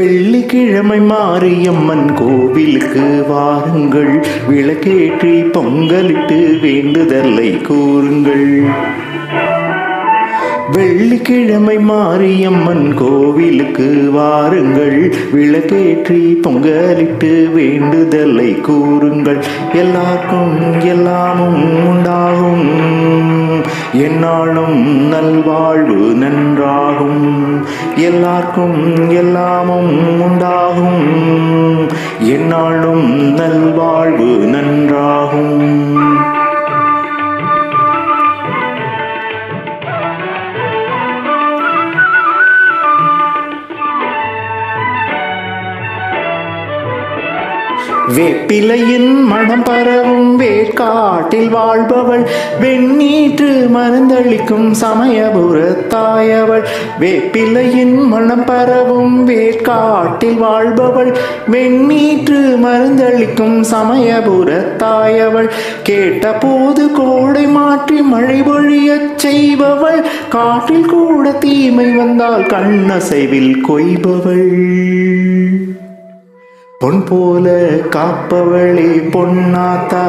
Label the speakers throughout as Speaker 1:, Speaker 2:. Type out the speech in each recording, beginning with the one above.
Speaker 1: வெள்ளிக்கிழமை மாரியம்மன் கோவிலுக்கு வாருங்கள், விளக்கேற்றி பொங்கலிட்டு வேண்டுதலை கூறுங்கள். வெள்ளிக்கிழமை மாரியம்மன் கோவிலுக்கு வாருங்கள், விளக்கேற்றி பொங்கலிட்டு வேண்டுதலை கூறுங்கள். எல்லாருக்கும் எல்லாமும் உண்டாகும், எந்நாளும் நல்வாழ்வு நன்றாகும். எல்லாருக்கும் எல்லாமும் உண்டாகும், எந்நாளும் நல்வாழ்வு நன்றாகும். வேப்பிலையின் மனம் பரவும் வேட்காட்டில் வாழ்பவள், வெண்ணீற்று மருந்தளிக்கும் சமயபுரத்தாயவள். வேப்பிலையின் மனம் பரவும் வேட்காட்டில் வாழ்பவள், வெண்ணீற்று மருந்தளிக்கும் சமயபுரத்தாயவள். கேட்ட போது கோடை மாற்றி மழை பொழியச் செய்பவள், காற்றில் கூட தீமை வந்தால் கண்ணசைவில் கொய்பவள். பொன் போல காப்பவளே பொன்னாத்தா,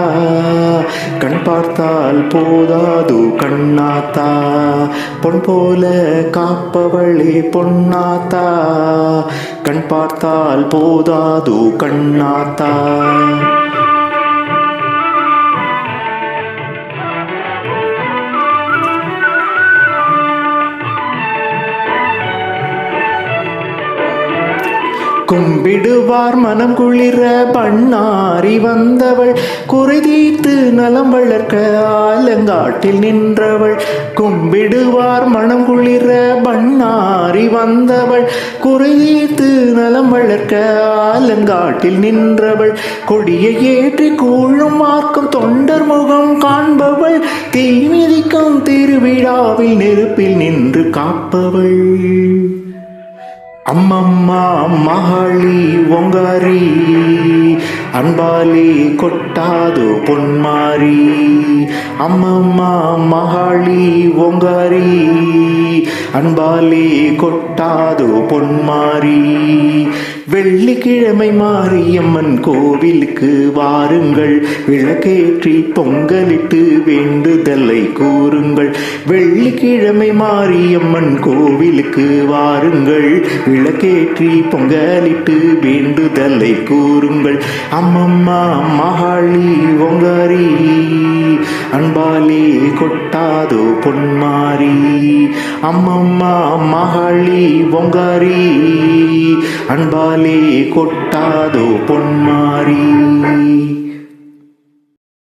Speaker 1: கண் பார்த்தால் போதாது கண்ணாத்தா. பொன் போல காப்பவளே பொன்னாத்தா, கண் பார்த்தால் போதாது கண்ணாத்தா. கும்பிடுவார் மனம் குளிர பண்ணாரி வந்தவள், குறை தீர்த்து நலம் வளர்க்க ஆலங்காட்டில் நின்றவள். கும்பிடுவார் மனம் குளிர பண்ணாரி வந்தவள், குறை தீர்த்து நலம் வளர்க்க ஆலங்காட்டில் நின்றவள். கொடியை ஏற்றி கூழும் மார்க்கும் தொண்டர் முகம் காண்பவள், தீ மிதிக்கும் திருவிழாவில் நெருப்பில் நின்று காப்பவள். அம்மம்மா மகாளி ஒங்காரி, அன்பாலி கொட்டாது பொன்மாரி. அம்மம்மா மகாளி ஒங்காரி, அன்பாலி கொட்டாது பொன்மாரி. வெள்ளிக்கிழமை மாரியம்மன் கோவிலுக்கு வாருங்கள், விளக்கேற்றி பொங்கலிட்டு வேண்டுதலை கூறுங்கள். வெள்ளிக்கிழமை மாரியம்மன் கோவிலுக்கு வாருங்கள், விளக்கேற்றி பொங்கலிட்டு வேண்டுதலை கூறுங்கள். அம்மம்மா மகாளி ஒங்காரி, அன்பாலே கொட்டாதோ பொன்மாரி. அம்மம்மா மகாளி ஒங்காரி, அன்பாலே கொட்டாதோ பொன்மாரி.